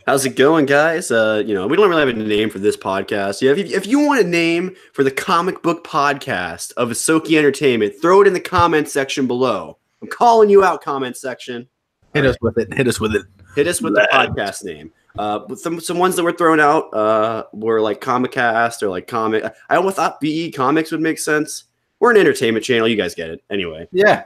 How's it going, guys? We don't really have a name for this podcast. Yeah, if you want a name for the comic book podcast of Asoki Entertainment, throw it in the comments section below. I'm calling you out, comment section. Hit All us right, with it. Hit us with it. hit us with the podcast name. With some ones that were thrown out were like Comicast or like Comic. I almost thought BE Comics would make sense. We're an entertainment channel. You guys get it anyway. Yeah.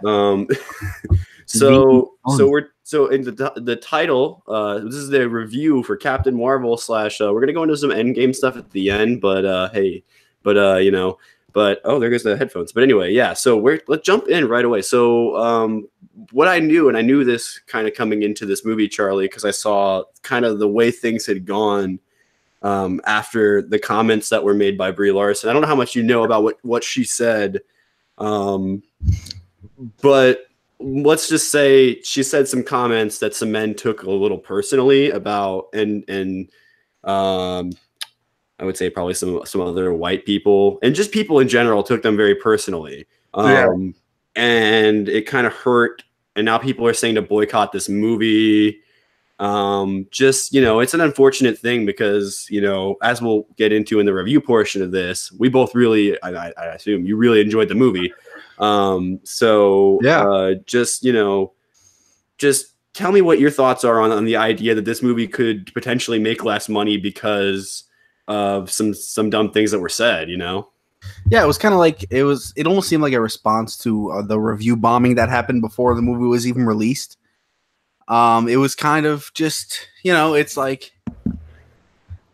So in the title, this is the review for Captain Marvel / we're gonna go into some Endgame stuff at the end, but oh, there goes the headphones. But anyway, yeah. So let's jump in right away. So what I knew, and I knew this kind of coming into this movie, Charlie, because I saw kind of the way things had gone after the comments that were made by Brie Larson. I don't know how much you know about what she said, but let's just say she said some comments that some men took a little personally about, and I would say probably some other white people and just people in general took them very personally. And it kind of hurt. And now people are saying to boycott this movie. It's an unfortunate thing because, as we'll get into in the review portion of this, we both really, I assume you really enjoyed the movie. Just tell me what your thoughts are on the idea that this movie could potentially make less money because of some dumb things that were said, Yeah, it was kind of like it almost seemed like a response to the review bombing that happened before the movie was even released. It was kind of just, it's like,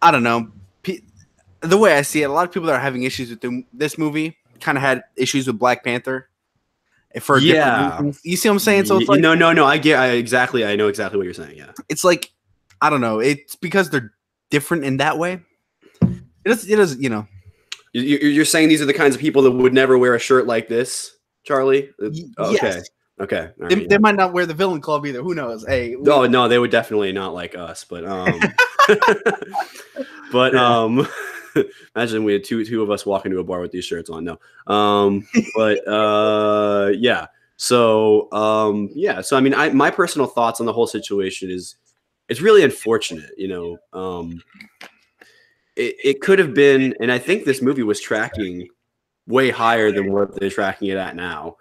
I don't know. The way I see it, a lot of people that are having issues with this movie kind of had issues with Black Panther. For different reasons. You see what I'm saying? So it's like, no. I know exactly what you're saying. Yeah, it's like, I don't know. It's because they're different in that way. It is. You're saying these are the kinds of people that would never wear a shirt like this, Charlie? Yes. Okay. They might not wear the Villain Club either. Who knows? Hey. No, they would definitely not like us. But imagine we had two of us walk into a bar with these shirts on. No. Yeah. So So I mean, my personal thoughts on the whole situation is it's really unfortunate. It could have been, and I think this movie was tracking way higher than what they're tracking it at now.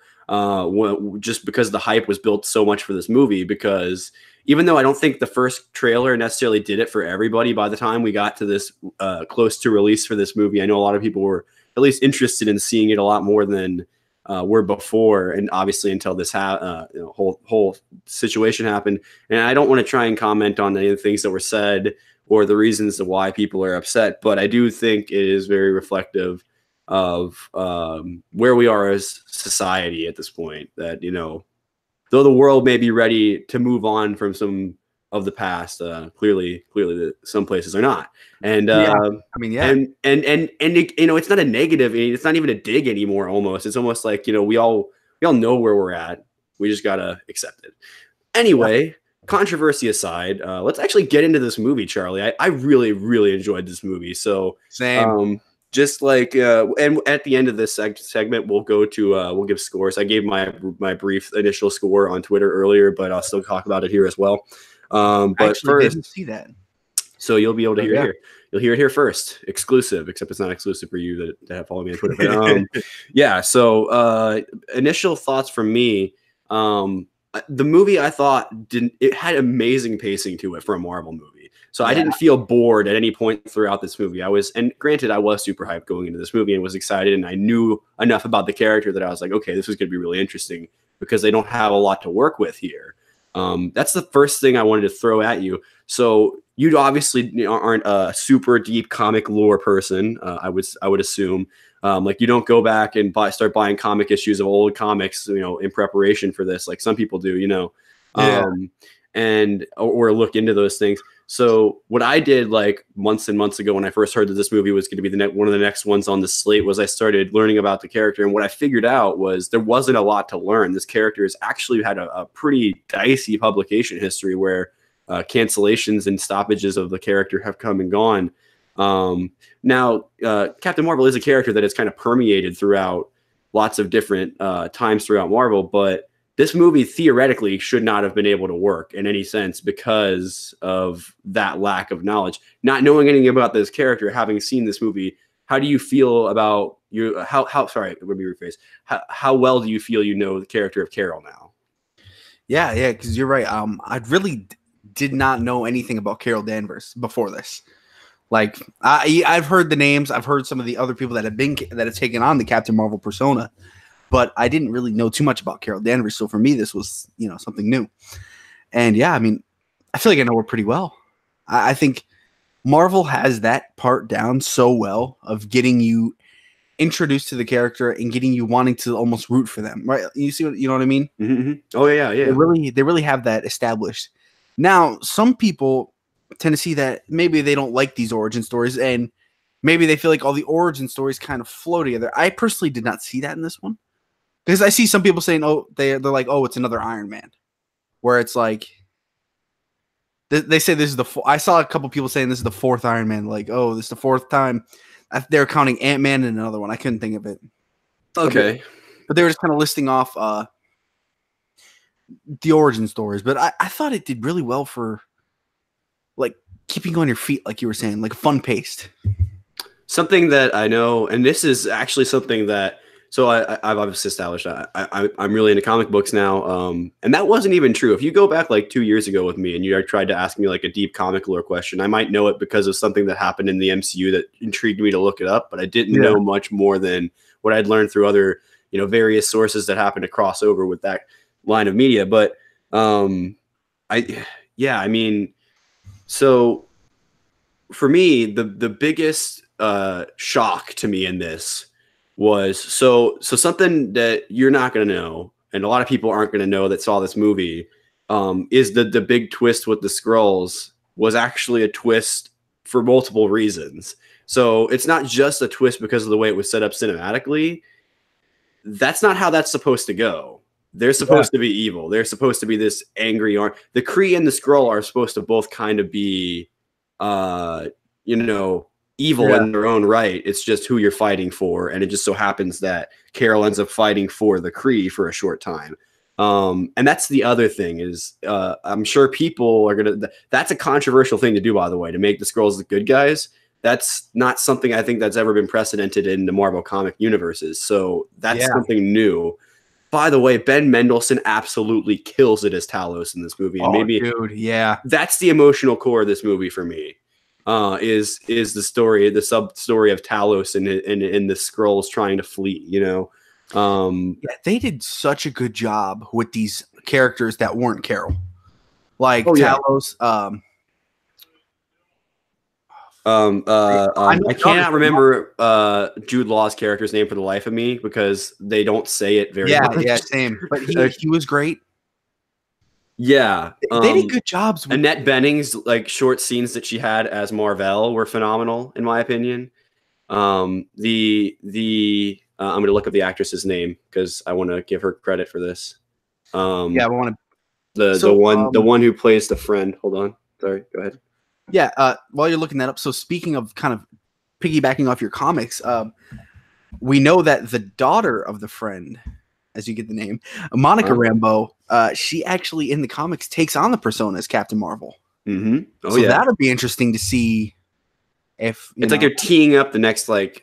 Just because the hype was built so much for this movie, because even though I don't think the first trailer necessarily did it for everybody, by the time we got to this close to release for this movie, I know a lot of people were at least interested in seeing it a lot more than were before. And obviously until this whole situation happened. And I don't want to try and comment on any of the things that were said or the reasons why people are upset, but I do think it is very reflective of where we are as society at this point, that though the world may be ready to move on from some of the past, clearly some places are not. And and it's not a negative, it's not even a dig anymore. Almost, it's almost like we all know where we're at, we just gotta accept it anyway. Controversy aside, let's actually get into this movie, Charlie. I really enjoyed this movie. So same. Just like and at the end of this segment, we'll go to we'll give scores. I gave my brief initial score on Twitter earlier, but I'll still talk about it here as well. But actually didn't see that, so you'll be able to hear it here. You'll hear it here first, exclusive. Except it's not exclusive for you that have followed me on Twitter. But, yeah. So initial thoughts from me. The movie, I thought, it had amazing pacing to it for a Marvel movie. So I didn't feel bored at any point throughout this movie. And granted, I was super hyped going into this movie and was excited, and I knew enough about the character that I was like, okay, this is going to be really interesting because they don't have a lot to work with here. That's the first thing I wanted to throw at you. So you obviously aren't a super deep comic lore person. I would assume. Like you don't go back and start buying comic issues of old comics, in preparation for this, like some people do, or look into those things. So what I did like months and months ago when I first heard that this movie was going to be one of the next ones on the slate was I started learning about the character. And what I figured out was there wasn't a lot to learn. This character has actually had a pretty dicey publication history where cancellations and stoppages of the character have come and gone. Now, Captain Marvel is a character that has kind of permeated throughout lots of different times throughout Marvel, but this movie theoretically should not have been able to work in any sense because of that lack of knowledge. Not knowing anything about this character, having seen this movie, how do you feel about you? How sorry, let me rephrase. How well do you feel you know the character of Carol now? Yeah, because you're right. I really did not know anything about Carol Danvers before this. Like I've heard the names, I've heard some of the other people that have taken on the Captain Marvel persona, but I didn't really know too much about Carol Danvers. So for me, this was something new. And yeah, I mean, I feel like I know her pretty well. I think Marvel has that part down so well of getting you introduced to the character and getting you wanting to almost root for them, right? You see you know what I mean? Mm-hmm. Oh yeah. They really have that established. Now, some people tend to see that maybe they don't like these origin stories, and maybe they feel like all the origin stories kind of flow together. I personally did not see that in this one, because I see some people saying, "Oh, they're like, oh, it's another Iron Man," where it's like they say this is I saw a couple people saying this is the fourth Iron Man. Like, oh, this is the fourth time. They're counting Ant-Man and another one. I couldn't think of it. Okay. But they were just kind of listing off the origin stories. But I thought it did really well for like keeping you on your feet, like you were saying, like fun paced. Something that I know, and this is actually something that, so I've obviously established I'm really into comic books now, and that wasn't even true. If you go back like 2 years ago with me and you tried to ask me like a deep comic lore question, I might know it because of something that happened in the MCU that intrigued me to look it up, but I didn't know much more than what I'd learned through other, various sources that happened to cross over with that line of media. But I mean, so for me, the biggest shock to me in this was so something that you're not going to know, and a lot of people aren't going to know that saw this movie, is the big twist with the Skrulls was actually a twist for multiple reasons. So it's not just a twist because of the way it was set up cinematically. That's not how that's supposed to go. They're supposed to be evil. They're supposed to be this angry arm. The Kree and the Skrull are supposed to both kind of be, evil in their own right. It's just who you're fighting for, and it just so happens that Carol ends up fighting for the Kree for a short time. And that's the other thing is, I'm sure people are gonna. That's a controversial thing to do, by the way, to make the Skrulls the good guys. That's not something I think that's ever been precedented in the Marvel comic universes. So that's something new. By the way, Ben Mendelsohn absolutely kills it as Talos in this movie, and that's the emotional core of this movie for me. Is the story, the sub story of Talos and the Skrulls trying to flee, they did such a good job with these characters that weren't Carol. Like Talos, I cannot remember Jude Law's character's name for the life of me because they don't say it very much. Yeah, same. But he was great. Yeah, they did good jobs. Annette Bening's like short scenes that she had as Marvel were phenomenal, in my opinion. I'm going to look up the actress's name because I want to give her credit for this. I want to. The one who plays the friend. Hold on, sorry. Go ahead. Yeah. While you're looking that up, so speaking of kind of piggybacking off your comics, we know that the daughter of the friend, as you get the name, Monica Rambeau, she actually in the comics takes on the persona as Captain Marvel. Mm-hmm. So that'll be interesting to see if it's like they're teeing up the next they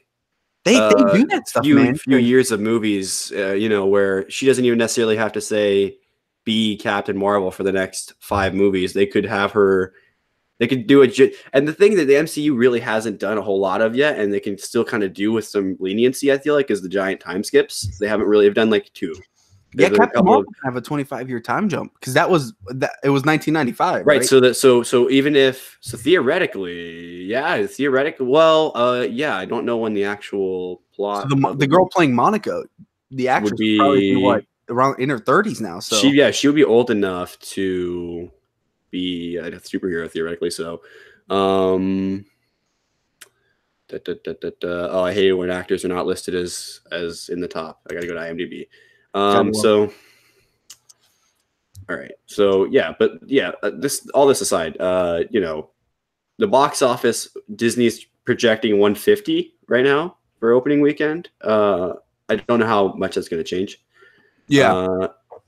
do that stuff, few years of movies, where she doesn't even necessarily have to say be Captain Marvel for the next 5 movies. They could have her. They could do it. And the thing that the MCU really hasn't done a whole lot of yet, and they can still kind of do with some leniency, I feel like, is the giant time skips. They haven't really done like 2. Captain Marvel have a 25-year time jump because it was 1995, right? So even if theoretically, well, I don't know when the actual plot. So the girl playing Monica, the actress would be around in her 30s now. So she would be old enough to be a superhero theoretically. So oh, I hate it when actors are not listed as in the top. I gotta go to IMDb. So all right, so all this aside, the box office, Disney's projecting 150 right now for opening weekend. I don't know how much that's going to change.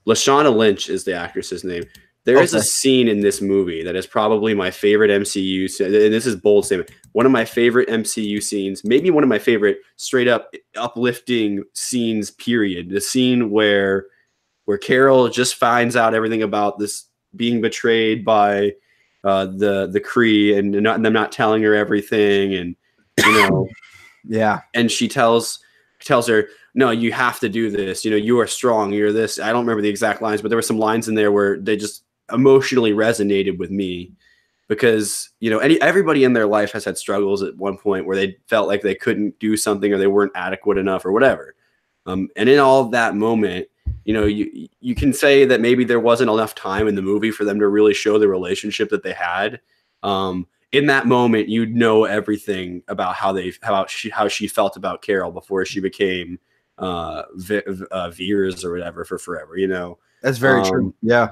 Lashana Lynch is the actress's name. There is a scene in this movie that is probably my favorite MCU, and this is bold statement, one of my favorite MCU scenes, maybe one of my favorite straight up uplifting scenes, period. The scene where Carol just finds out everything about this being betrayed by the Kree and them not telling her everything, and yeah, and she tells her, no, you have to do this. You are strong. You're this. I don't remember the exact lines, but there were some lines in there where they just emotionally resonated with me because, everybody in their life has had struggles at one point where they felt like they couldn't do something or they weren't adequate enough or whatever. And in all of that moment, you can say that maybe there wasn't enough time in the movie for them to really show the relationship that they had. In that moment, you'd know everything about how she felt about Carol before she became Veers or whatever for forever. That's very true. Yeah,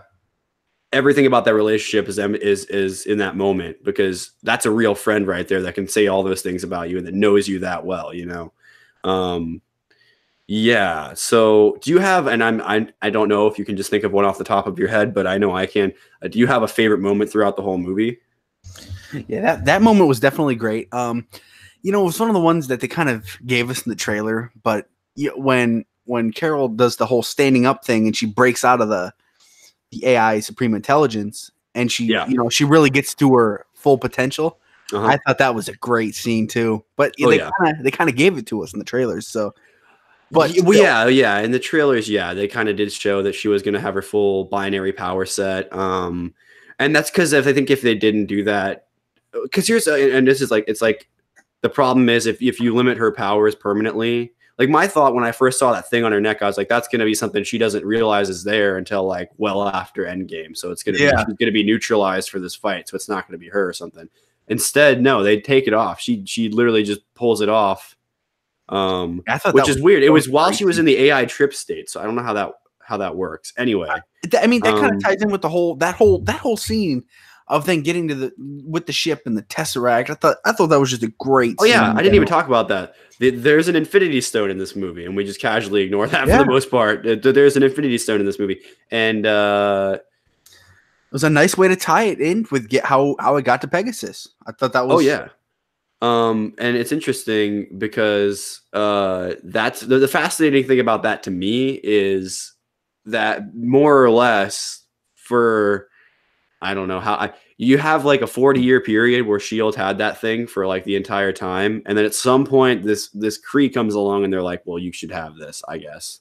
everything about that relationship is in that moment, because that's a real friend right there that can say all those things about you and that knows you that well. Yeah. So do you have, and I don't know if you can just think of one off the top of your head, but I know I can. Do you have a favorite moment throughout the whole movie? Yeah, that moment was definitely great. It was one of the ones that they kind of gave us in the trailer, but when Carol does the whole standing up thing and she breaks out of the AI supreme intelligence and she really gets to her full potential. I thought that was a great scene too. But they kind of gave it to us in the trailers. So, but yeah. In the trailers, they kind of did show that she was going to have her full binary power set. And that's because I think if they didn't do that, because it's like the problem is if you limit her powers permanently. Like my thought when I first saw that thing on her neck, I was like, that's going to be something she doesn't realize is there until like well after Endgame. So it's going to be, she's going to be neutralized for this fight. So it's not going to be her or something. Instead, no, they take it off. She literally just pulls it off. Which is weird. It was while she was in the AI trip state. So I don't know how that works. Anyway, that kind of ties in with that whole scene of then getting with the ship and the Tesseract. I thought that was just a great scene. I didn't even talk about that. There's an Infinity Stone in this movie, and we just casually ignore that for the most part. There's an Infinity Stone in this movie, and it was a nice way to tie it in with how it got to Pegasus. I thought that was and it's interesting because that's the fascinating thing about that to me is that more or less for I don't know how you have like a 40-year period where S.H.I.E.L.D. had that thing for like the entire time. And then at some point this Kree comes along and they're like, well, you should have this, I guess.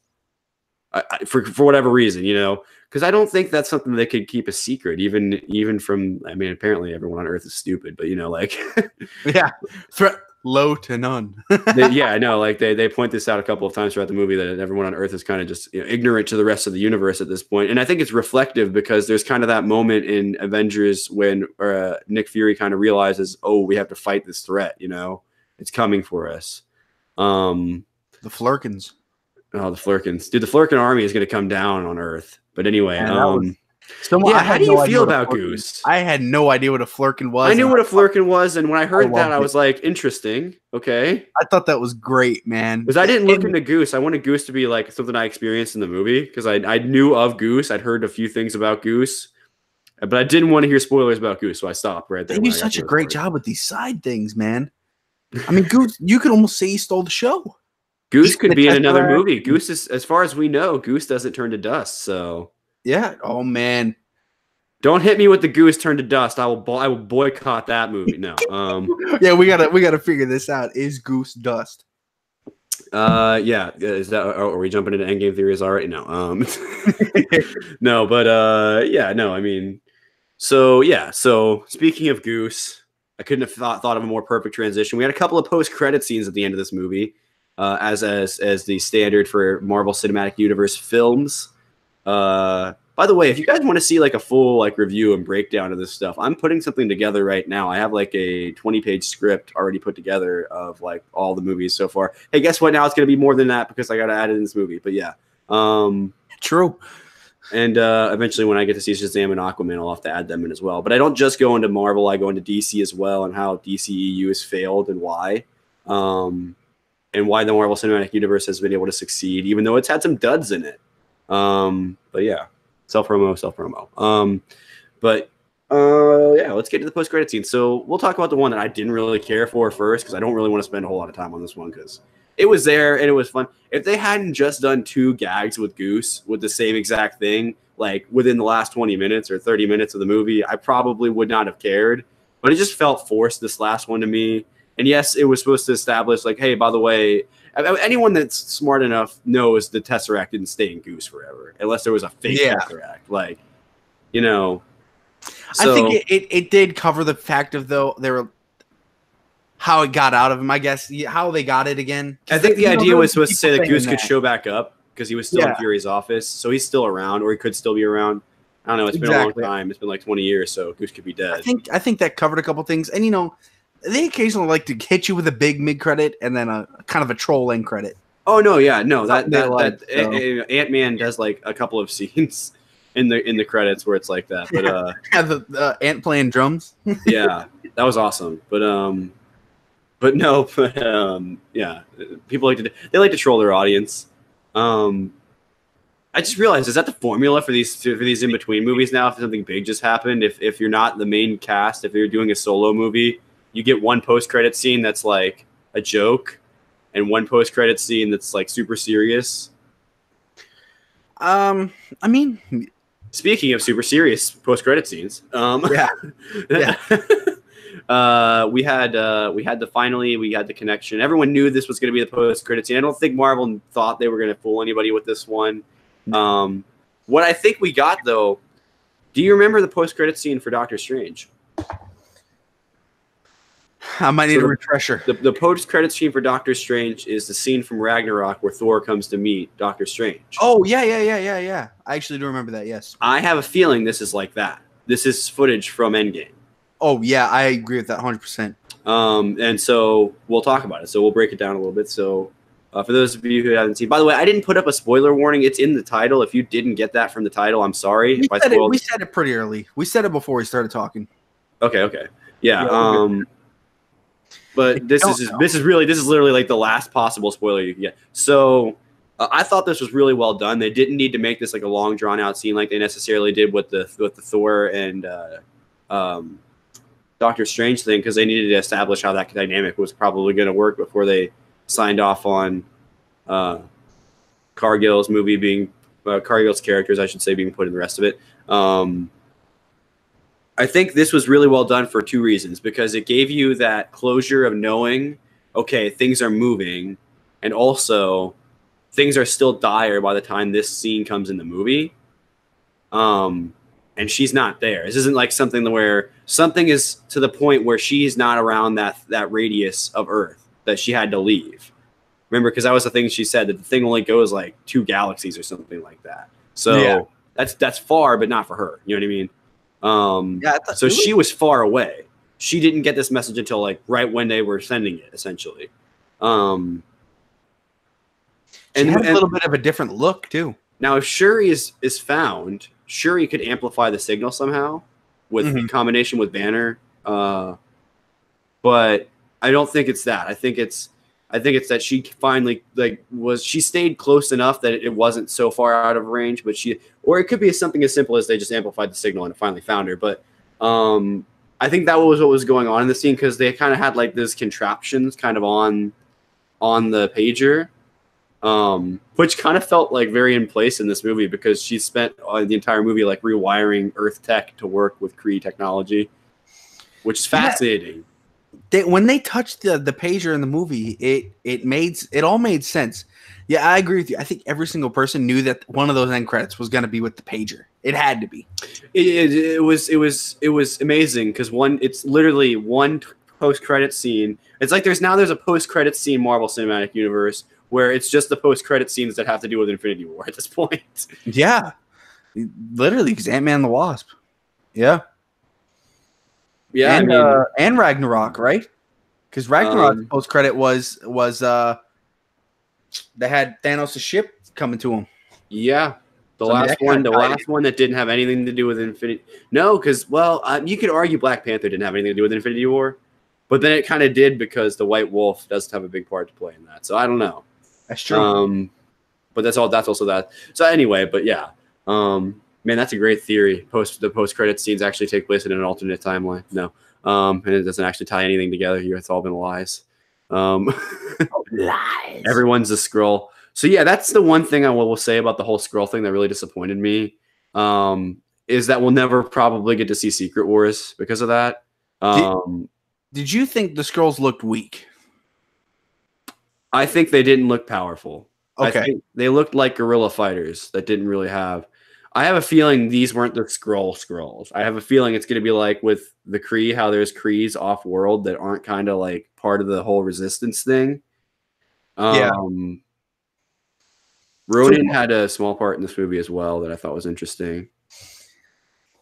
For whatever reason, because I don't think that's something they could keep a secret, even from, apparently everyone on Earth is stupid, but threat low to none. They point this out a couple of times throughout the movie that everyone on Earth is kind of just ignorant to the rest of the universe at this point. And I think it's reflective because there's kind of that moment in Avengers when Nick Fury kind of realizes, oh, we have to fight this threat. It's coming for us. The Flurkins. Oh, the Flurkins. Dude, the Flurkin army is going to come down on Earth. But anyway, how do you feel about Goose? I had no idea what a Flurkin was. I knew what a Flurkin was, and when I heard that, I was like, interesting. Okay. I thought that was great, man. Because I didn't look into Goose. I wanted Goose to be like something I experienced in the movie, because I knew of Goose. I'd heard a few things about Goose, but I didn't want to hear spoilers about Goose, so I stopped right there. They do such a great job with these side things, man. Goose, you could almost say he stole the show. Goose could be in another movie. Goose is, as far as we know, Goose doesn't turn to dust. So yeah. Oh man. Don't hit me with the Goose turn to dust. I will boycott that movie. No. Yeah, we gotta figure this out. Is Goose dust? Yeah. Is that? Are we jumping into Endgame theories already? No. No. But yeah. No. So yeah. So speaking of Goose, I couldn't have thought of a more perfect transition. We had a couple of post-credit scenes at the end of this movie. As the standard for Marvel Cinematic Universe films. By the way, if you guys want to see like a full like review and breakdown of this stuff, I'm putting something together right now. I have like a 20-page script already put together of like all the movies so far. Hey, guess what? Now it's going to be more than that because I got to add it in this movie. But yeah, true. And eventually, when I get to see Shazam and Aquaman, I'll have to add them in as well. But I don't just go into Marvel; I go into DC as well, and how DCEU has failed and why. And why the Marvel Cinematic Universe has been able to succeed, even though it's had some duds in it. But yeah, self promo. But yeah, let's get to the post credit scene. So we'll talk about the one that I didn't really care for first, because I don't really want to spend a whole lot of time on this one because it was there and it was fun. If they hadn't just done 2 gags with Goose with the same exact thing, like within the last 20 minutes or 30 minutes of the movie, I probably would not have cared. But it just felt forced, this last one, to me. And yes, it was supposed to establish, like, hey, by the way, anyone that's smart enough knows the Tesseract didn't stay in Goose forever, unless there was a fake Tesseract. Like, you know. So, I think it did cover the fact of, though, how it got out of him, I guess, how they got it again. I think the idea was supposed to say that Goose could show back up because he was still in Fury's office, so he's still around, or he could still be around. I don't know. It's been a long time. It's been like 20 years, so Goose could be dead. I think that covered a couple things, and they occasionally like to hit you with a big mid credit and then a kind of a troll end credit. Oh no, yeah, no, Ant-Man does like a couple of scenes in the credits where it's like that, but the Ant playing drums. Yeah, that was awesome, but yeah, people like to troll their audience. I just realized, is that the formula for these in between movies now? If something big just happened, if you're not the main cast, if you're doing a solo movie, you get one post credit scene that's like a joke, and one post credit scene that's like super serious. I mean, speaking of super serious post credit scenes, yeah. we had the connection. Everyone knew this was going to be the post credit scene. I don't think Marvel thought they were going to fool anybody with this one. What I think we got, though, do you remember the post credit scene for Doctor Strange? I might need a refresher. The post credit scene for Doctor Strange is the scene from Ragnarok where Thor comes to meet Doctor Strange. Oh yeah. I actually do remember that. Yes. I have a feeling this is like that. This is footage from Endgame. Oh yeah, I agree with that 100%. And so we'll talk about it. So we'll break it down a little bit. So for those of you who haven't seen, by the way, I didn't put up a spoiler warning. It's in the title. If you didn't get that from the title, I'm sorry. We said it pretty early. We said it before we started talking. Okay. Yeah. But this is literally like the last possible spoiler you can get. So I thought this was really well done. They didn't need to make this like a long drawn out scene like they necessarily did with the Thor and Doctor Strange thing, because they needed to establish how that dynamic was probably going to work before they signed off on Cargill's movie being Cargill's characters, I should say, being put in the rest of it. I think this was really well done for 2 reasons, because it gave you that closure of knowing, okay, things are moving, and also things are still dire by the time this scene comes in the movie. And she's not there. This isn't like something where something is to the point where she's not around that radius of Earth that she had to leave. Remember, because that was the thing she said, that the thing only goes like 2 galaxies or something like that. So that's far, but not for her. You know what I mean? So she was far away. She didn't get this message until like right when they were sending it, essentially. And had a little bit of a different look too. Now, if Shuri is found, Shuri could amplify the signal somehow with combination with Banner. But I don't think it's that. I think it's that she finally she stayed close enough that it wasn't so far out of range, but or it could be something as simple as they just amplified the signal and finally found her. But I think that was what was going on in the scene, because they kind of had like these contraptions kind of on the pager. Which kind of felt like very in place in this movie, because she spent the entire movie like rewiring Earth tech to work with Kree technology, which is fascinating. When they touched the pager in the movie, it all made sense. Yeah, I agree with you. I think every single person knew that one of those end credits was going to be with the pager. It had to be. It was amazing, because it's literally one post credit scene. It's like there's a post credit scene Marvel Cinematic Universe where it's just the post-credit scenes that have to do with Infinity War at this point. Yeah. Literally, because Ant-Man and the Wasp. Yeah. Yeah, and Ragnarok, right? Because Ragnarok's post-credit was they had Thanos' ship coming to him. Yeah. The last one that didn't have anything to do with Infinity. No, because, you could argue Black Panther didn't have anything to do with Infinity War, but then it kind of did, because the White Wolf doesn't have a big part to play in that. So I don't know. That's true. but that's all. That's also that. So anyway, but yeah, man, that's a great theory. The post credit scenes actually take place in an alternate timeline. No, and it doesn't actually tie anything together here. It's all been lies. Um, Lies. Everyone's a Skrull. So yeah, that's the one thing I will say about the whole Skrull thing that really disappointed me. Is that we'll never probably get to see Secret Wars because of that. Did you think the Skrulls looked weak? I think they didn't look powerful. Okay. I think they looked like guerrilla fighters that didn't really have. I have a feeling these weren't the Skrulls. I have a feeling it's going to be like with the Kree, how there's Krees off world that aren't kind of like part of the whole resistance thing. Yeah. Ronan had a small part in this movie as well that I thought was interesting.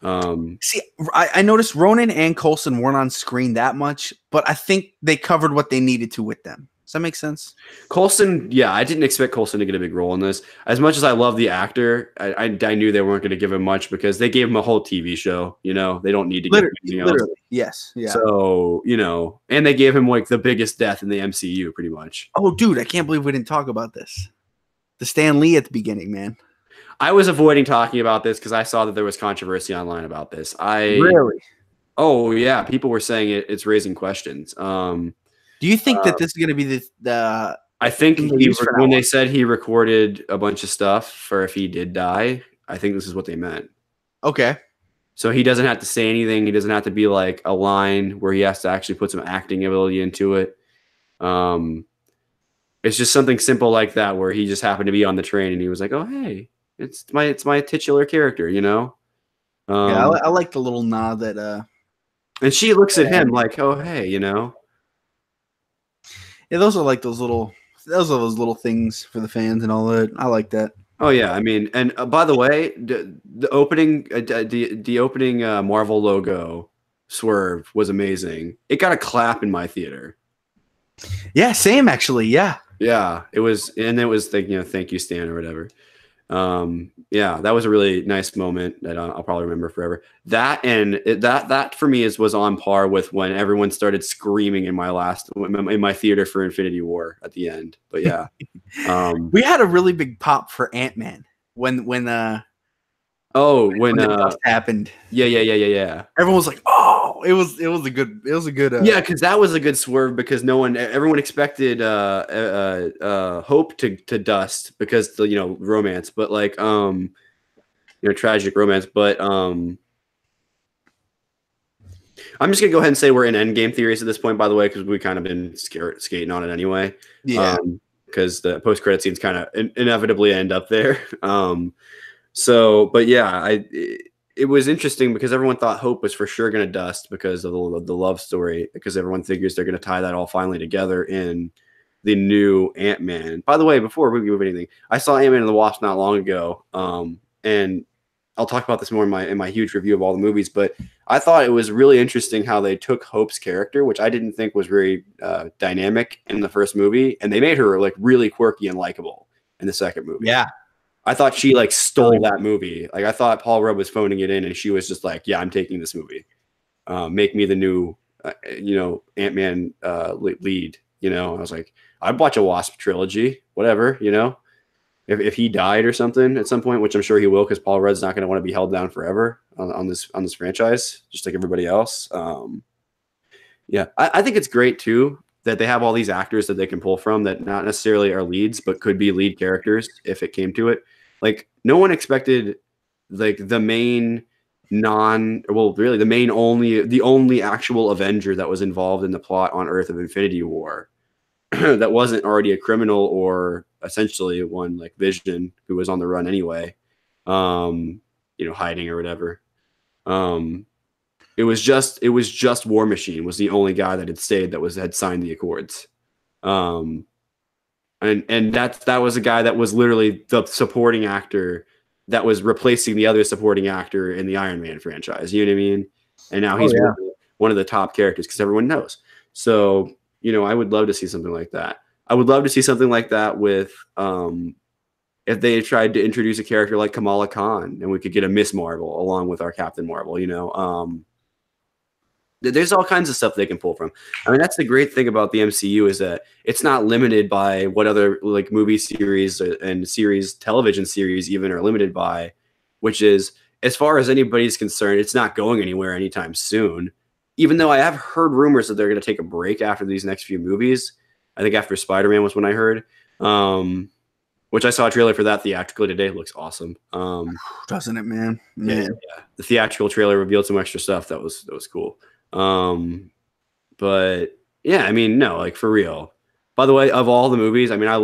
See, I noticed Ronan and Coulson weren't on screen that much, but I think they covered what they needed to with them. Does that make sense? Coulson, yeah, I didn't expect Coulson to get a big role in this. As much as I love the actor, I knew they weren't going to give him much because they gave him a whole TV show. You know, they don't need to give him anything else. Literally, yes, yeah. So, you know, and they gave him like the biggest death in the MCU, pretty much. Oh, dude, I can't believe we didn't talk about this. The Stan Lee at the beginning, man. I was avoiding talking about this because I saw that there was controversy online about this. Really? Oh yeah, people were saying it's raising questions. Do you think that this is going to be the? I think when they said he recorded a bunch of stuff for if he did die, I think this is what they meant. Okay. So he doesn't have to say anything. He doesn't have to be like a line where he has to actually put some acting ability into it. It's just something simple like that where he just happened to be on the train and he was like, "Oh hey, it's my titular character," you know. Yeah, I like the little nod that. And she looks at him like, "Oh hey," you know. Yeah, those are like those little things for the fans and all that. I like that. Oh yeah, I mean, and by the way, the opening Marvel logo swerve was amazing. It got a clap in my theater. Yeah, same actually. Yeah. Yeah, it was, and it was like, you know, thank you, Stan, or whatever. Yeah, that was a really nice moment that I'll probably remember forever. That and that for me was on par with when everyone started screaming in my theater for Infinity War at the end. But yeah, we had a really big pop for Ant-Man when the dust happened. Yeah. Everyone was like, "Oh, it was a good." Yeah, because that was a good swerve because everyone expected Hope to dust because the romance, but like tragic romance. But I'm just gonna go ahead and say we're in Endgame theories at this point. By the way, because we kind of been skating on it anyway. Yeah. Because the post credit scenes kind of inevitably end up there. So, but yeah, it was interesting because everyone thought Hope was for sure going to dust because of the love story, because everyone figures they're going to tie that all finally together in the new Ant-Man. By the way, before we move anything, I saw Ant-Man and the Wasp not long ago, and I'll talk about this more in my huge review of all the movies, but I thought it was really interesting how they took Hope's character, which I didn't think was very dynamic in the first movie, and they made her like really quirky and likable in the second movie. Yeah. I thought she like stole that movie. Like I thought Paul Rudd was phoning it in, and she was just like, "Yeah, I'm taking this movie. Make me the new, Ant-Man lead." You know, I was like, I'd watch a Wasp trilogy, whatever. You know, if he died or something at some point, which I'm sure he will, because Paul Rudd's not going to want to be held down forever on this franchise, just like everybody else. Yeah, I think it's great too that they have all these actors that they can pull from that not necessarily are leads, but could be lead characters if it came to it. Like no one expected like the only actual Avenger that was involved in the plot on Earth of Infinity War that wasn't already a criminal or essentially one like Vision who was on the run anyway, hiding or whatever. It was just War Machine was the only guy that had stayed had signed the Accords. And that was a guy that was literally the supporting actor that was replacing the other supporting actor in the Iron Man franchise. You know what I mean? And now he's one of the top characters because everyone knows. So, I would love to see something like that. I would love to see something like that with if they tried to introduce a character like Kamala Khan and we could get a Miss Marvel along with our Captain Marvel, there's all kinds of stuff they can pull from. I mean, that's the great thing about the MCU is that it's not limited by what other like movie series and television series even are limited by, which is as far as anybody's concerned, it's not going anywhere anytime soon. Even though I have heard rumors that they're going to take a break after these next few movies. I think after Spider-Man was when I heard, which I saw a trailer for that theatrically today. It looks awesome. Doesn't it, man? Yeah. The theatrical trailer revealed some extra stuff that was cool. But yeah, I mean, no, like for real. By the way, of all the movies, I mean, I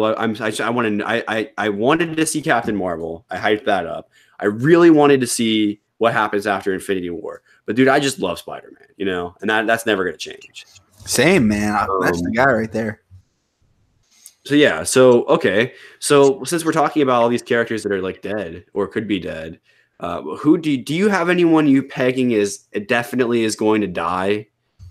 wanted to see Captain Marvel. I hyped that up. I really wanted to see what happens after Infinity War. But dude, I just love Spider-Man, you know, and that's never going to change. Same, man. That's the guy right there. So yeah, so okay. So since we're talking about all these characters that are like dead or could be dead, who do you have anyone you pegging is definitely is going to die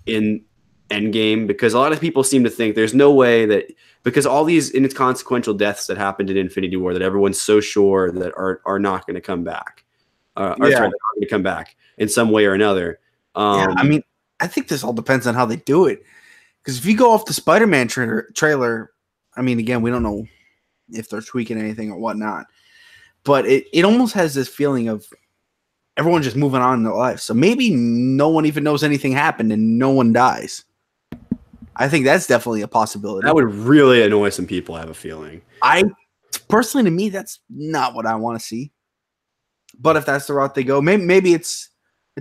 in Endgame? Because a lot of people seem to think there's no way that because all these inconsequential deaths that happened in Infinity War that everyone's so sure that are not going to come back, are going to come back in some way or another. Yeah, I mean, I think this all depends on how they do it. Because if you go off the Spider-Man trailer, I mean, again, we don't know if they're tweaking anything or whatnot, but it almost has this feeling of everyone just moving on in their life. So maybe no one even knows anything happened and no one dies. I think that's definitely a possibility. That would really annoy some people, I have a feeling. Personally, to me, that's not what I want to see. But if that's the route they go, maybe it's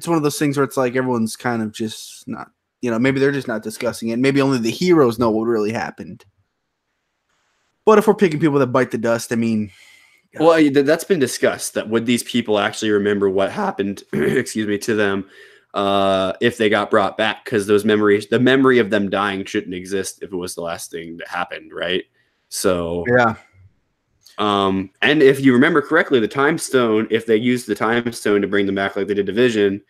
one of those things where it's like everyone's kind of just not, you know, maybe they're just not discussing it. Maybe only the heroes know what really happened. But if we're picking people that bite the dust, I mean, well, that's been discussed. That would these people actually remember what happened? excuse me, to them if they got brought back? Because those memories, the memory of them dying, shouldn't exist if it was the last thing that happened, right? So yeah. And if you remember correctly, the Time Stone, if they used the Time Stone to bring them back like they did Division,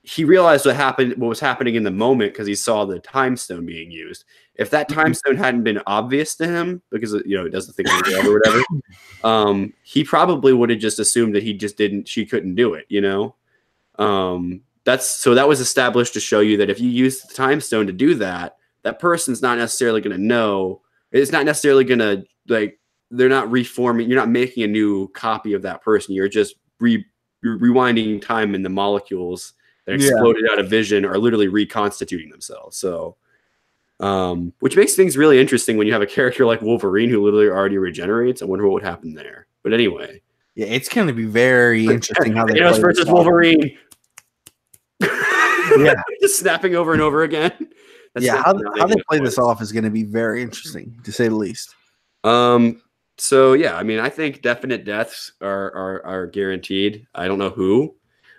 he realized what was happening in the moment because he saw the Time Stone being used. If that Time Stone hadn't been obvious to him, because you know it does the thing or whatever, he probably would have just assumed that she couldn't do it. You know, that was established to show you that if you use the Time Stone to do that, that person's not necessarily going to know. It's not necessarily going to like they're not reforming. You're not making a new copy of that person. You're just rewinding time in the molecules that exploded out of Vision are literally reconstituting themselves. So, which makes things really interesting when you have a character like Wolverine who literally already regenerates. I wonder what would happen there. But anyway, yeah, it's going to be very interesting how they Thanos versus Wolverine. Yeah, just snapping over and over again. How they play this off is going to be very interesting, to say the least. So yeah, I mean, I think definite deaths are guaranteed. I don't know who.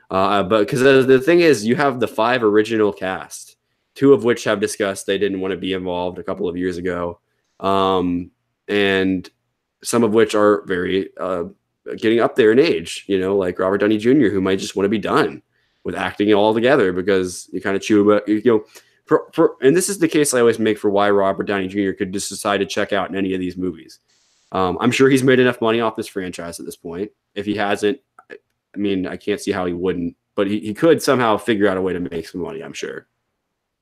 But because the thing is, you have the 5 original cast, 2 of which have discussed they didn't want to be involved a couple of years ago, and some of which are very getting up there in age. You know, like Robert Downey Jr., who might just want to be done with acting all together because you kind of chew about and this is the case I always make for why Robert Downey Jr. could just decide to check out in any of these movies. I'm sure he's made enough money off this franchise at this point. If he hasn't, I mean, I can't see how he wouldn't, but he could somehow figure out a way to make some money, I'm sure.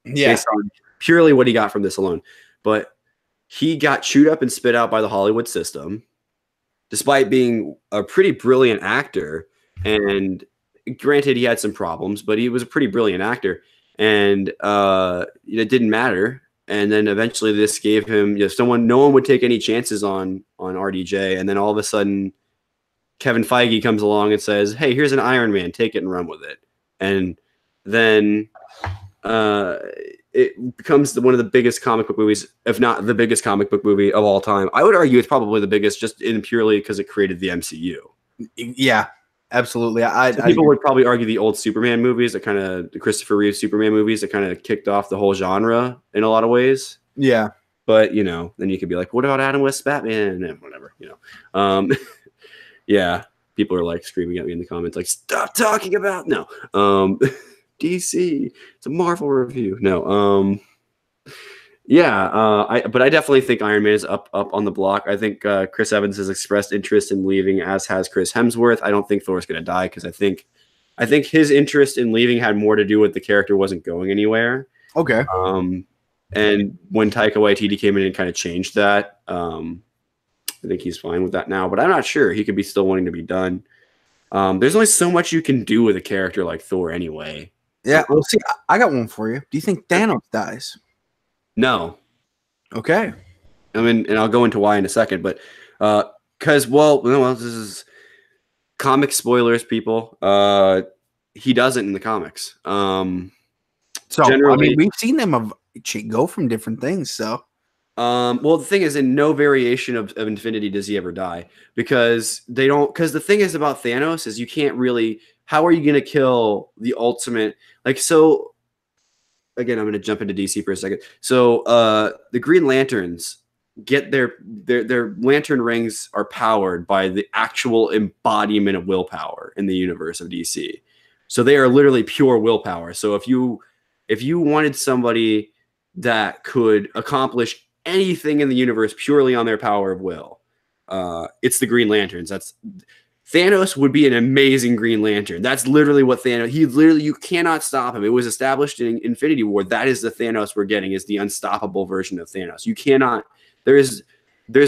Yeah. Based on purely what he got from this alone. But he got chewed up and spit out by the Hollywood system, despite being a pretty brilliant actor. And granted, he had some problems, but he was a pretty brilliant actor. And it didn't matter. And then eventually this gave him, no one would take any chances on RDJ. And then all of a sudden, Kevin Feige comes along and says, hey, here's an Iron Man, take it and run with it. And then it becomes one of the biggest comic book movies, if not the biggest comic book movie of all time. I would argue it's probably the biggest just in purely because it created the MCU. Yeah, absolutely. People would probably argue the old Superman movies, the Christopher Reeve Superman movies that kind of kicked off the whole genre in a lot of ways. Yeah. But, then you could be like, what about Adam West's Batman? And whatever, Yeah, people are like screaming at me in the comments, like, stop talking about DC. It's a Marvel review. No, but I definitely think Iron Man is up on the block. I think Chris Evans has expressed interest in leaving, as has Chris Hemsworth. I don't think Thor's going to die because I think I think his interest in leaving had more to do with the character wasn't going anywhere. Okay. And when Taika Waititi came in and kind of changed that, I think he's fine with that now. But I'm not sure. He could be still wanting to be done. There's only so much you can do with a character like Thor anyway. Yeah. Well, see, I got one for you. Do you think Thanos dies? No. Okay. I mean, and I'll go into why in a second. But because, well, this is comic spoilers, people. He doesn't in the comics. So generally, I mean, we've seen them go from different things. So, well, the thing is, in no variation of Infinity does he ever die because they don't. Because the thing is about Thanos is you can't really. How are you going to kill the ultimate? Like, so again, I'm going to jump into DC for a second. So, the Green Lanterns get their lantern rings are powered by the actual embodiment of willpower in the universe of DC. So they are literally pure willpower. So if you wanted somebody that could accomplish anything in the universe purely on their power of will, it's the Green Lanterns. Thanos would be an amazing Green Lantern. That's literally what Thanos. You cannot stop him. It was established in Infinity War. That is the Thanos we're getting. Is the unstoppable version of Thanos. You cannot. There's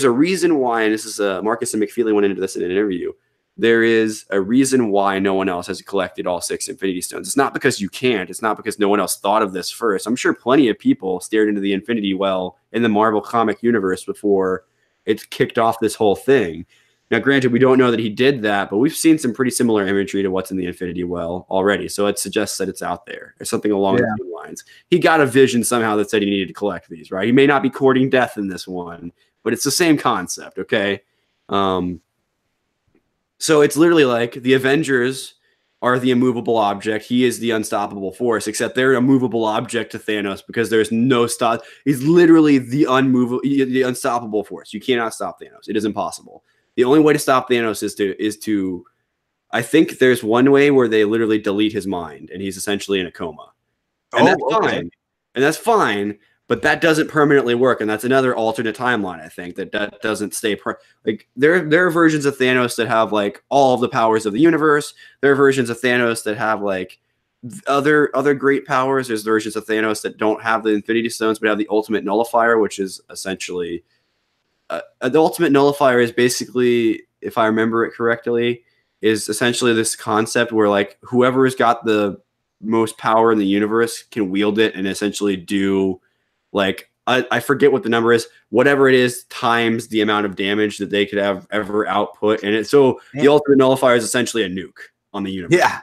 a reason why, and this is Marcus and McFeely went into this in an interview. There is a reason why no one else has collected all 6 Infinity Stones. It's not because you can't. It's not because no one else thought of this first. I'm sure plenty of people stared into the Infinity Well in the Marvel comic universe before it kicked off this whole thing. Now, granted, we don't know that he did that, but we've seen some pretty similar imagery to what's in the Infinity Well already. So it suggests that it's out there or something along those lines. He got a vision somehow that said he needed to collect these, right? He may not be courting death in this one, but it's the same concept, okay? So it's literally like the Avengers are the immovable object. He is the unstoppable force, except they're a movable object to Thanos because there's no stop. He's literally the unstoppable force. You cannot stop Thanos. It is impossible. The only way to stop Thanos is to I think there's one way where they literally delete his mind and he's essentially in a coma. And that's fine. And that's fine, but that doesn't permanently work. And that's another alternate timeline, I think, that doesn't stay like there are versions of Thanos that have like all of the powers of the universe. There are versions of Thanos that have like other great powers. There's versions of Thanos that don't have the Infinity Stones but have the ultimate nullifier, which is essentially the ultimate nullifier is basically, if I remember it correctly, is essentially this concept where like whoever has got the most power in the universe can wield it and essentially do like I forget what the number is, whatever it is times the amount of damage that they could have ever output. And the ultimate nullifier is essentially a nuke on the universe. Yeah,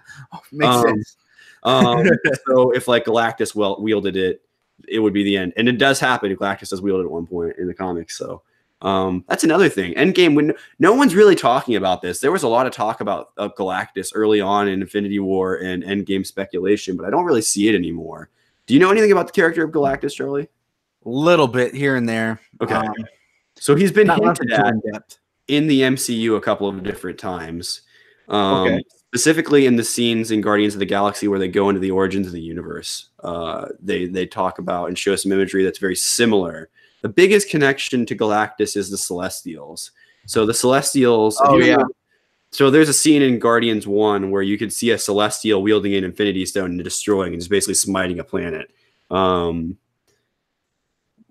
makes sense. So if like Galactus wielded it, it would be the end. And it does happen. Galactus does wield it at one point in the comics. So that's another thing. Endgame, when no one's really talking about this. There was a lot of talk about Galactus early on in Infinity War and Endgame speculation, but I don't really see it anymore. Do you know anything about the character of Galactus, Charlie? A little bit here and there. Okay. So he's been hinted at in the MCU a couple of different times. Specifically in the scenes in Guardians of the Galaxy where they go into the origins of the universe. They talk about and show some imagery that's very similar. The biggest connection to Galactus is the Celestials. So the Celestials. So there's a scene in Guardians 1 where you could see a Celestial wielding an Infinity Stone and destroying and just basically smiting a planet.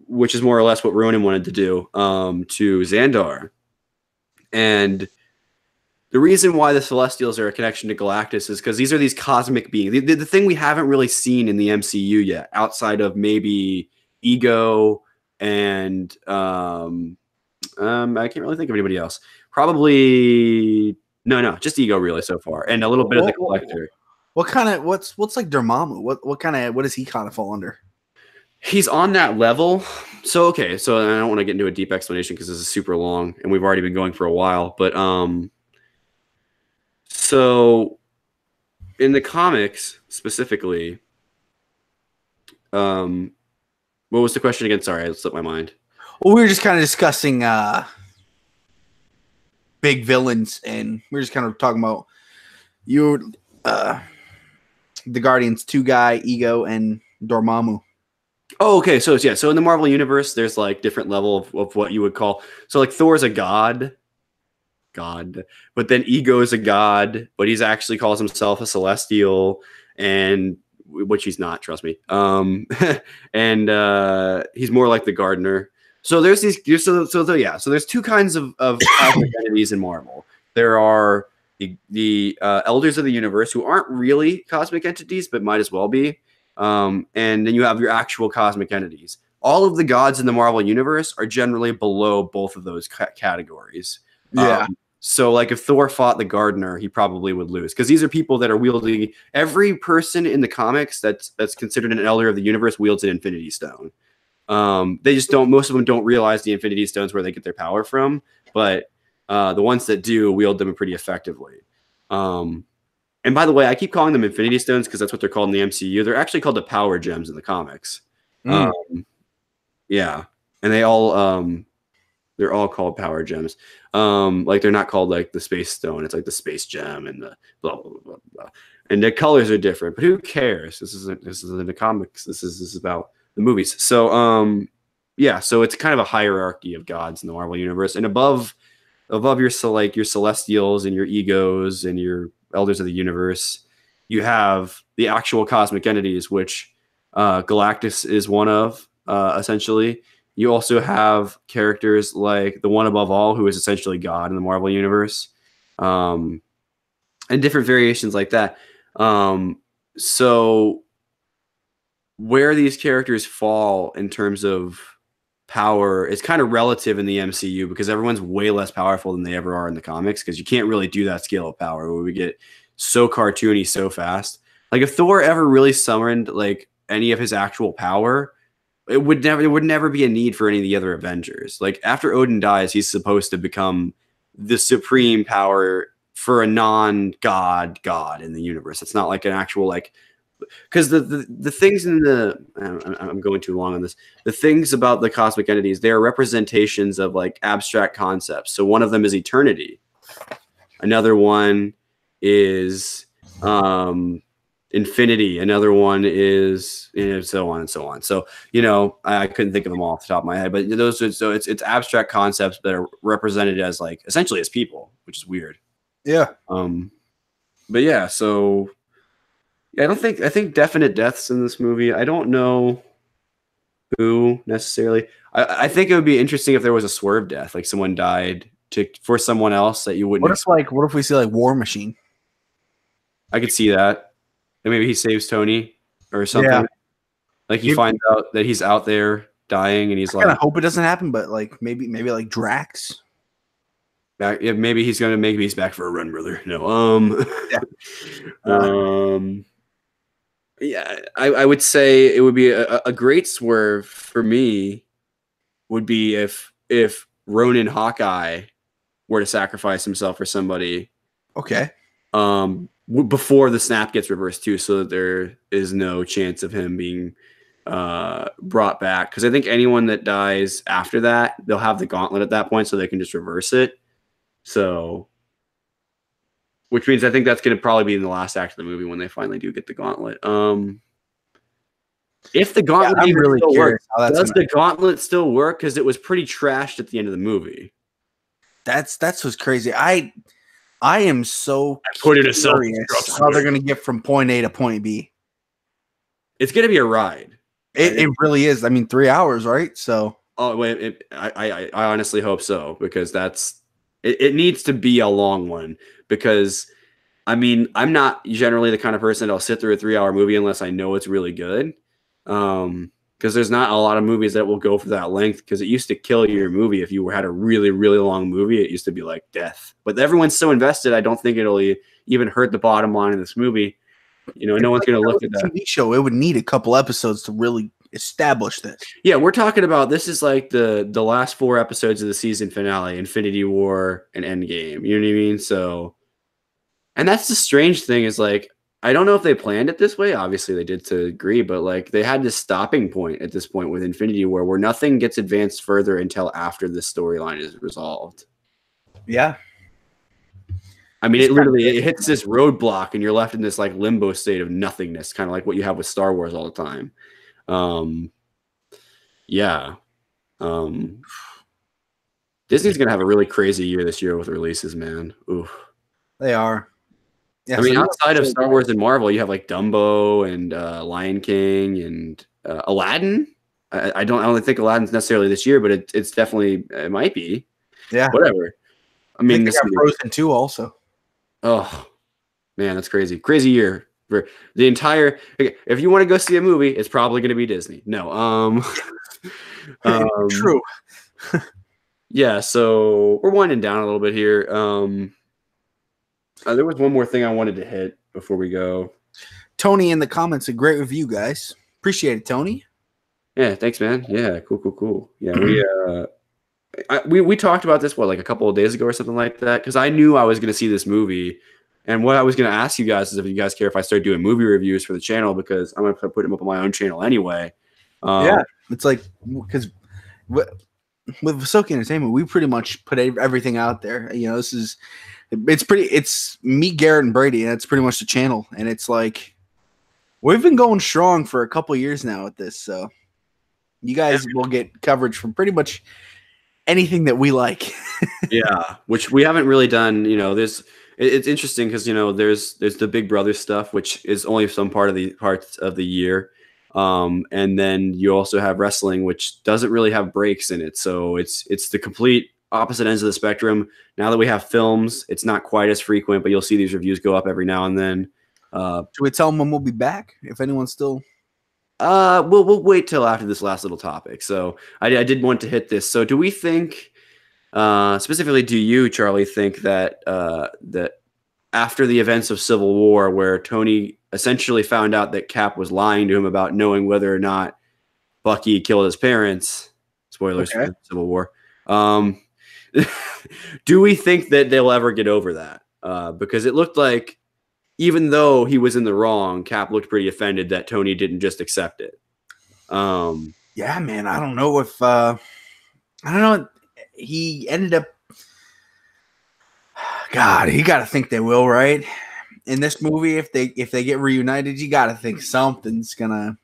Which is more or less what Ronan wanted to do to Xandar. And the reason why the Celestials are a connection to Galactus is because these are these cosmic beings. The thing we haven't really seen in the MCU yet, outside of maybe Ego and I can't really think of anybody else. Probably no, just Ego really so far, and a little bit of the Collector. What's like Dormammu? What does he kind of fall under? He's on that level. So I don't want to get into a deep explanation because this is super long and we've already been going for a while. But so in the comics specifically, what was the question again? Sorry, I slipped my mind. Well, we were just kind of discussing big villains, and we were just kind of talking about the Guardians 2 guy, Ego, and Dormammu. Oh, okay. So in the Marvel universe, there's like different level of what you would call. So like Thor's a god. God. But then Ego is a god, but he's actually calls himself a celestial, and which he's not, trust me. And he's more like the gardener. So there's these so there's two kinds of cosmic entities in Marvel. There are the elders of the universe, who aren't really cosmic entities but might as well be. And then you have your actual cosmic entities. All of the gods in the Marvel universe are generally below both of those categories. Yeah. So like if Thor fought the gardener, he probably would lose, because these are people that are wielding, every person in the comics that's considered an elder of the universe wields an Infinity Stone. They just don't, most of them don't realize the Infinity Stones where they get their power from, but the ones that do wield them pretty effectively. And by the way, I keep calling them Infinity Stones because that's what they're called in the MCU. They're actually called the Power Gems in the comics. Yeah, and they're all called Power Gems. Like they're not called like the Space Stone. It's like the Space Gem and the blah blah blah blah. And the colors are different, but who cares? This isn't the comics. This is about the movies. So yeah, so it's kind of a hierarchy of gods in the Marvel universe, and above your celestials and your egos and your elders of the universe, you have the actual cosmic entities, which Galactus is one of, essentially. You also have characters like the One Above All, who is essentially God in the Marvel universe, and different variations like that. So where these characters fall in terms of power is kind of relative in the MCU, because everyone's way less powerful than they ever are in the comics, because you can't really do that scale of power where we get so cartoony so fast. Like if Thor ever really summoned like any of his actual power, it would never be a need for any of the other Avengers. Like after Odin dies, he's supposed to become the supreme power for a non-god in the universe. It's not like an actual like, because the things in the I'm going too long on this. The things about the cosmic entities, they are representations of like abstract concepts. So one of them is eternity. Another one is infinity. Another one is, so on and so on. So I couldn't think of them all off the top of my head, but those are, so it's abstract concepts that are represented as like essentially as people, which is weird. Yeah. But yeah, so yeah, I think definite deaths in this movie. I don't know who necessarily. I think it would be interesting if there was a swerve death, like someone died for someone else that you wouldn't. What if we see like War Machine? I could see that. And maybe he saves Tony or something. Yeah. Like he finds out that he's out there dying, and he's like, I hope it doesn't happen, but like maybe like Drax. Maybe he's gonna make me back for a run, brother. No, yeah. Yeah, I would say it would be a great swerve for me would be if Ronin Hawkeye were to sacrifice himself for somebody. Okay. Before the snap gets reversed too, so that there is no chance of him being brought back. Because I think anyone that dies after that, they'll have the gauntlet at that point, so they can just reverse it. So, which means I think that's going to probably be in the last act of the movie when they finally do get the gauntlet. If the gauntlet still works, does the gauntlet still work? Because it was pretty trashed at the end of the movie. That's what's crazy. I am so curious how they're going to get from point A to point B. It's going to be a ride. It really is. I mean, 3 hours, right? So. Oh wait, I honestly hope so, because it needs to be a long one, because I mean, I'm not generally the kind of person that'll sit through a 3-hour movie unless I know it's really good. Because there's not a lot of movies that will go for that length, because it used to kill your movie if you had a really, really long movie. It used to be like death. But everyone's so invested, I don't think it'll even hurt the bottom line of this movie. No one's going to look at that. TV show, it would need a couple episodes to really establish this. Yeah, we're talking about, this is like the last 4 episodes of the season finale, Infinity War and Endgame. You know what I mean? So, and that's the strange thing, is like, I don't know if they planned it this way. Obviously they did to agree, but like they had this stopping point at this point with Infinity War where nothing gets advanced further until after this storyline is resolved. Yeah. I mean, it hits this roadblock and you're left in this like limbo state of nothingness, kind of like what you have with Star Wars all the time. Yeah. Disney's gonna have a really crazy year this year with releases, man. Ooh. They are. Yeah. I So mean, you outside of Star Wars and Marvel, you have like Dumbo and Lion King and Aladdin. I don't think Aladdin's necessarily this year, but it's definitely it might be. yeah. Whatever. I I think mean, they this got Frozen 2 also. oh man, that's crazy. Crazy year for the entire. If you want to go see a movie, it's probably going to be Disney. No, um, True. yeah. So we're winding down a little bit here. There was one more thing I wanted to hit before we go. Tony in the comments, a great review, guys. Appreciate it, Tony. Yeah, thanks, man. Yeah, cool. Yeah, we talked about this like a couple of days ago or something like that because I knew I was going to see this movie, and what I was going to ask you guys is if you guys care if I start doing movie reviews for the channel because I'm going to put them up on my own channel anyway. Yeah, it's like because with Ahsoka Entertainment, we pretty much put everything out there. You know, it's me, Garrett, and Brady, and it's pretty much the channel, and it's like we've been going strong for a couple years now with this, so you guys will get coverage from pretty much anything that we like. Yeah, which we haven't really done. It's interesting because there's the Big Brother stuff, which is only some parts of the year, and then you also have wrestling, which doesn't really have breaks in it. So it's the complete opposite ends of the spectrum. Now that we have films, it's not quite as frequent, but you'll see these reviews go up every now and then. Should we tell them when we'll be back? If anyone's still. We'll wait till after this last little topic. So I did want to hit this. So do we think, specifically, do you, Charlie, think that that after the events of Civil War, where Tony essentially found out that Cap was lying to him about knowing whether or not Bucky killed his parents, spoilers for Civil War, do we think that they'll ever get over that? Because it looked like, even though he was in the wrong, Cap looked pretty offended that Tony didn't just accept it. Yeah, man, I don't know if I don't know. He ended up. God, you got to think they will, right? In this movie, if they get reunited, you got to think something's gonna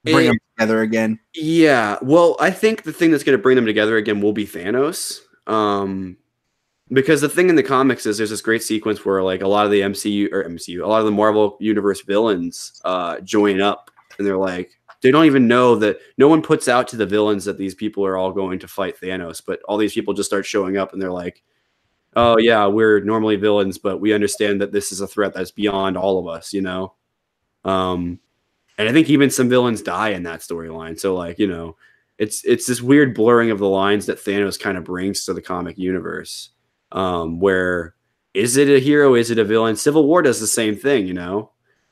bring them together again. Yeah, well, I think the thing that's gonna bring them together again will be Thanos. Because the thing in the comics is there's this great sequence where like a lot of the MCU, a lot of the Marvel Universe villains join up, and they're like, they don't even know that no one puts out to the villains that these people are all going to fight Thanos, but all these people just start showing up, and they're like, oh yeah, we're normally villains, but we understand that this is a threat that's beyond all of us, And I think even some villains die in that storyline. So like, it's this weird blurring of the lines that Thanos kind of brings to the comic universe. Where is it a hero? Is it a villain? Civil War does the same thing,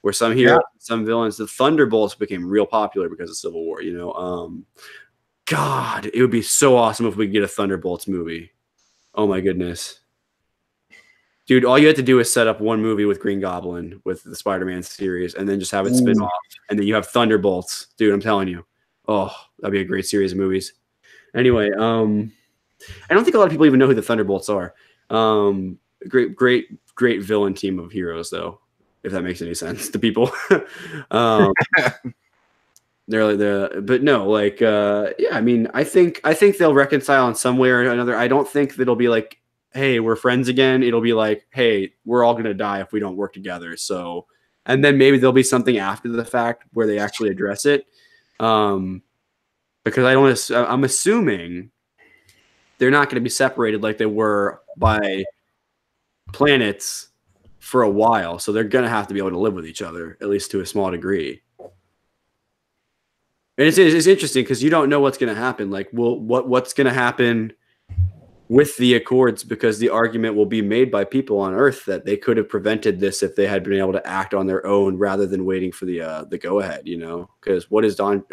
where some heroes, some villains, the Thunderbolts became real popular because of Civil War, God, it would be so awesome if we could get a Thunderbolts movie. Oh my goodness. Dude, all you have to do is set up one movie with Green Goblin with the Spider-Man series and then just have it spin off. And then you have Thunderbolts. Dude, I'm telling you. Oh, that'd be a great series of movies. Anyway, I don't think a lot of people even know who the Thunderbolts are. Great villain team of heroes, though, if that makes any sense to people. But no, like, yeah, I mean, I think they'll reconcile in some way or another. I don't think that it'll be like, hey, we're friends again. It'll be like, hey, we're all going to die if we don't work together. So, and then maybe there'll be something after the fact where they actually address it. Because I'm assuming they're not going to be separated like they were by planets for a while. So they're going to have to be able to live with each other, at least to a small degree. And it's interesting because you don't know what's going to happen. Like, what's going to happen with the Accords, because the argument will be made by people on Earth that they could have prevented this if they had been able to act on their own rather than waiting for the go ahead, because what is Don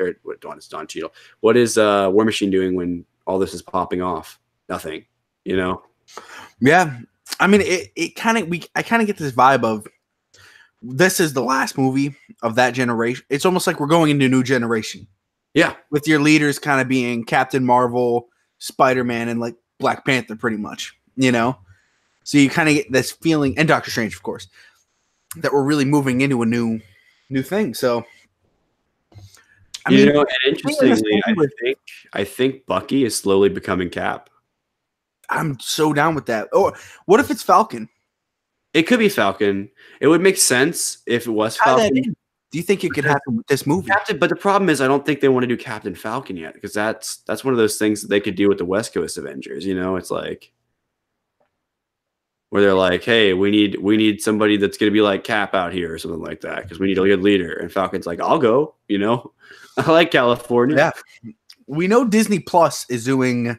Cheadle? What is War Machine doing when all this is popping off? Nothing, Yeah. I mean, I kind of get this vibe of this is the last movie of that generation. It's almost like we're going into a new generation. Yeah. With your leaders kind of being Captain Marvel, Spider-Man, and like Black Panther, pretty much, So you kind of get this feeling, and Doctor Strange, of course, that we're really moving into a new thing. So, and interestingly, I think Bucky is slowly becoming Cap. I'm so down with that. Or what if it's Falcon? It could be Falcon. It would make sense if it was Tie that Falcon. in. Do you think it could happen with this movie? But the problem is, I don't think they want to do Captain Falcon yet, because that's one of those things that they could do with the West Coast Avengers. You know, it's like where they're like, "Hey, we need somebody that's going to be like Cap out here or something like that, because we need a good leader." And Falcon's like, "I'll go." You know, I like California. Yeah, we know Disney Plus is doing.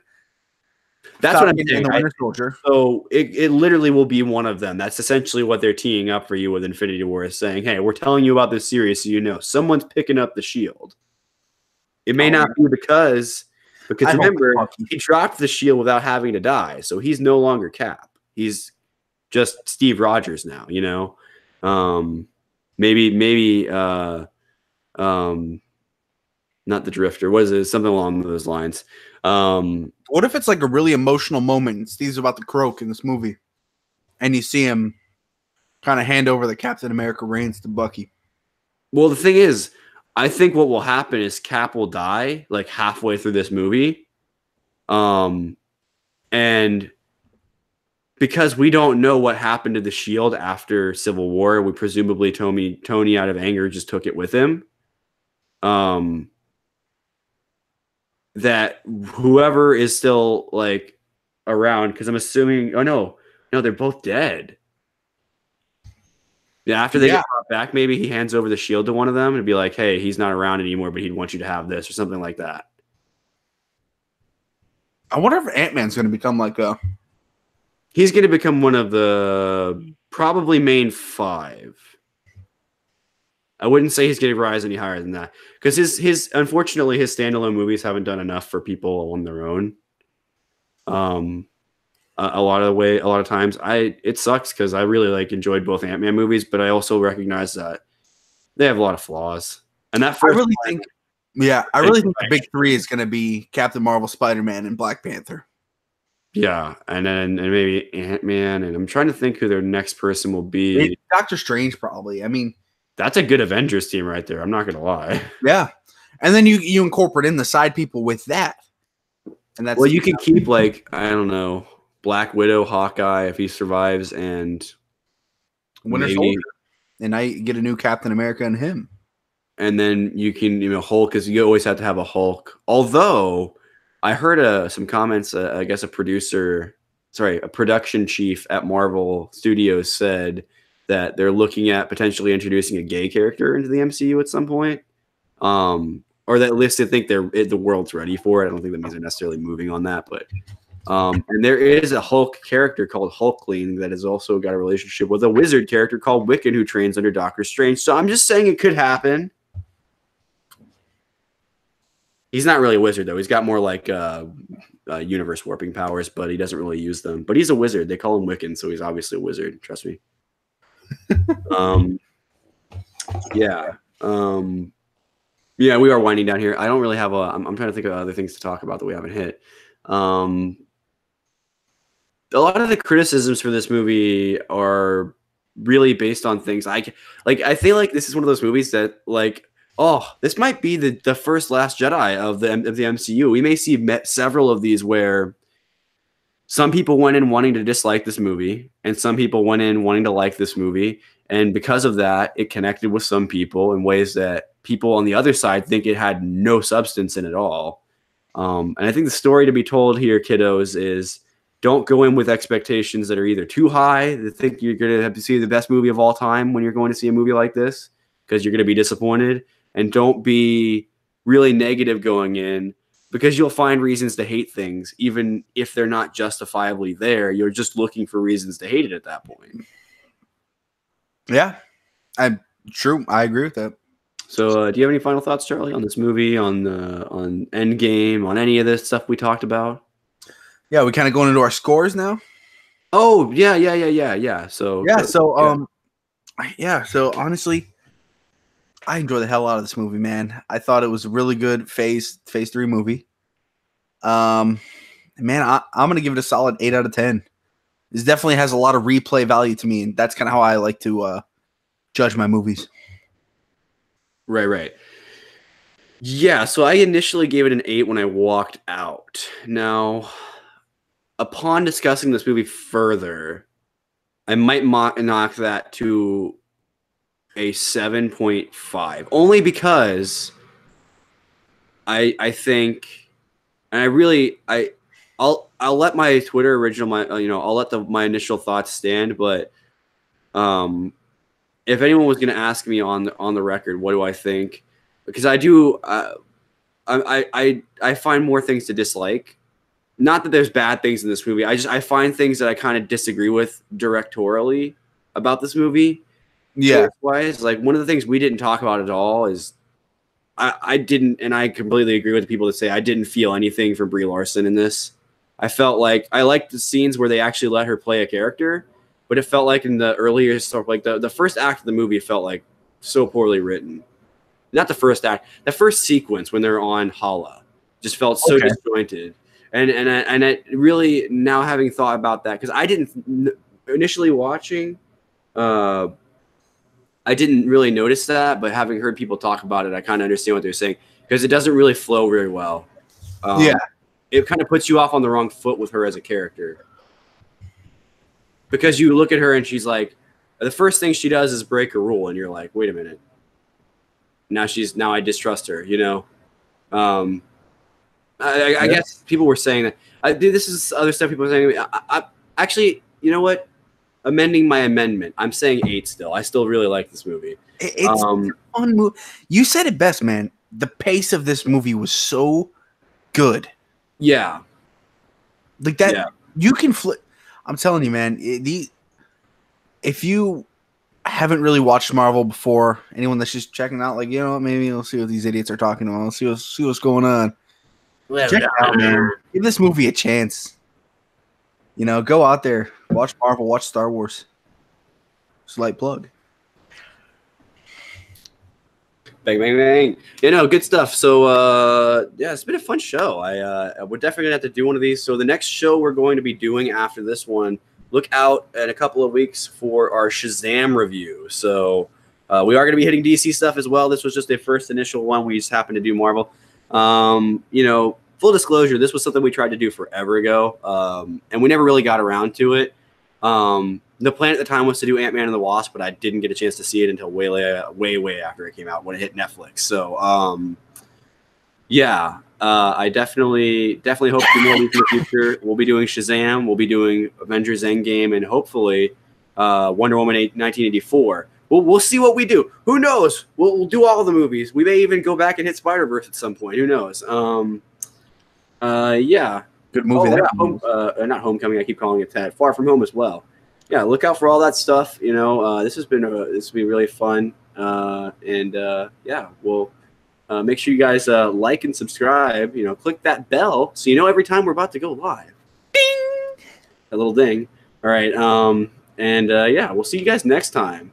That's Falcon what I'm saying. and the Winter Soldier. So it literally will be one of them. That's essentially what they're teeing up for you with Infinity War, is saying, "Hey, we're telling you about this series, so you know someone's picking up the shield." It may not be because remember, he dropped the shield without having to die, so he's no longer Cap. He's just Steve Rogers now, you know. Maybe not the Drifter. What is it? Something along those lines. What if it's like a really emotional moment and Steve's about to croak in this movie, and you see him kind of hand over the Captain America reins to Bucky? Well, the thing is, I think what will happen is Cap will die like halfway through this movie. And because we don't know what happened to the shield after Civil War, we presumably Tony out of anger just took it with him. That whoever is still like around, because I'm assuming, no, they're both dead. Yeah, after they get brought back, maybe he hands over the shield to one of them and be like, "Hey, he's not around anymore, but he'd want you to have this," or something like that. I wonder if Ant-Man's going to become like a. He's going to become one of the probably main 5. I wouldn't say he's going to rise any higher than that, because his unfortunately his standalone movies haven't done enough for people on their own. A lot of times, it sucks because I really enjoyed both Ant-Man movies, but I also recognize that they have a lot of flaws. And that first, I really think the big 3 is going to be Captain Marvel, Spider-Man, and Black Panther. Yeah, and maybe Ant-Man, and I'm trying to think who their next person will be. Doctor Strange, probably. I mean, that's a good Avengers team right there. I'm not gonna lie. Yeah, and then you incorporate in the side people with that, and that's you can keep I don't know, Black Widow, Hawkeye if he survives, and Winter Soldier, and I get a new Captain America and him, and then you can Hulk, because you always have to have a Hulk. Although I heard some comments. I guess a production chief at Marvel Studios said that they're looking at potentially introducing a gay character into the MCU at some point. Or that at least they think the world's ready for it. I don't think that means they're necessarily moving on that, but and there is a Hulk character called Hulkling that has also got a relationship with a wizard character called Wiccan who trains under Doctor Strange. So I'm just saying it could happen. He's not really a wizard though. He's got more universe warping powers, but he doesn't really use them. But he's a wizard. They call him Wiccan, so he's obviously a wizard. Trust me. Yeah. Yeah, we are winding down here. I don't really have I'm trying to think of other things to talk about that we haven't hit. A lot of the criticisms for this movie are really based on things I feel like this is one of those movies that this might be the first Last Jedi of the MCU. We may see several of these where some people went in wanting to dislike this movie, and some people went in wanting to like this movie. And because of that, it connected with some people in ways that people on the other side think it had no substance in at all. And I think the story to be told here, kiddos, is don't go in with expectations that are either too high, that think you're going to have to see the best movie of all time when you're going to see a movie like this, because you're going to be disappointed. And don't be really negative going in, because you'll find reasons to hate things, even if they're not justifiably there. You're just looking for reasons to hate it at that point. Yeah, true. I agree with that. So do you have any final thoughts, Charlie, on this movie, on Endgame, on any of this stuff we talked about? Yeah, we kind of going into our scores now. Oh, yeah. So honestly, I enjoy the hell out of this movie, man. I thought it was a really good Phase 3 movie. Man, I'm going to give it a solid 8 out of 10. This definitely has a lot of replay value to me, and that's kind of how I like to judge my movies. Right. Yeah, so I initially gave it an 8 when I walked out. Now, upon discussing this movie further, I might knock that to a 7.5, only because I think, and I really I'll let my Twitter original I'll let my initial thoughts stand, but if anyone was going to ask me on the record, what do I think? Because I do, I find more things to dislike. Not that there's bad things in this movie. I find things that I kind of disagree with directorially about this movie. Yeah. Wise, like one of the things we didn't talk about at all is I didn't, and I completely agree with the people that say I didn't feel anything from Brie Larson in this. I felt like I liked the scenes where they actually let her play a character, but it felt like in the earlier stuff, like the first act of the movie felt like so poorly written. Not the first act, the first sequence when they're on Hala just felt so disjointed. And I really, now having thought about that, because I didn't initially watching, I didn't really notice that, but having heard people talk about it, I kind of understand what they're saying, because it doesn't really flow very well. Yeah. It kind of puts you off on the wrong foot with her as a character, because you look at her and she's like, the first thing she does is break a rule, and you're like, wait a minute. Now I distrust her, you know? I guess people were saying that. This is other stuff people were saying. I actually, you know what? Amending my amendment. I'm saying 8 still. I still really like this movie. It's a fun movie. You said it best, man. The pace of this movie was so good. Yeah. Like that, yeah. You can flip. I'm telling you, man. If you haven't really watched Marvel before, anyone that's just checking out, like, you know, maybe we'll see what these idiots are talking about. Let's see what's going on. Check it out, man. Give this movie a chance. You know, go out there, watch Marvel, watch Star Wars. Slight plug. Bang, bang, bang. You know, good stuff. So, yeah, it's been a fun show. We're definitely going to have to do one of these. So the next show we're going to be doing after this one, look out in a couple of weeks for our Shazam review. So we are going to be hitting DC stuff as well. This was just a first initial one. We just happened to do Marvel. You know, full disclosure, this was something we tried to do forever ago, and we never really got around to it. The plan at the time was to do Ant-Man and the Wasp, but I didn't get a chance to see it until way after it came out, when it hit Netflix. So, yeah, I definitely hope to do more in the future. We'll be doing Shazam, we'll be doing Avengers Endgame, and hopefully Wonder Woman 1984. We'll see what we do. Who knows? We'll do all the movies. We may even go back and hit Spider-Verse at some point. Who knows? Yeah. Good movie. Not Homecoming. I keep calling it that. Far From Home as well. Yeah, look out for all that stuff. You know, this has been really fun. Yeah, we'll make sure you guys like and subscribe. You know, click that bell so you know every time we're about to go live. Ding! That little ding. All right. Yeah, we'll see you guys next time.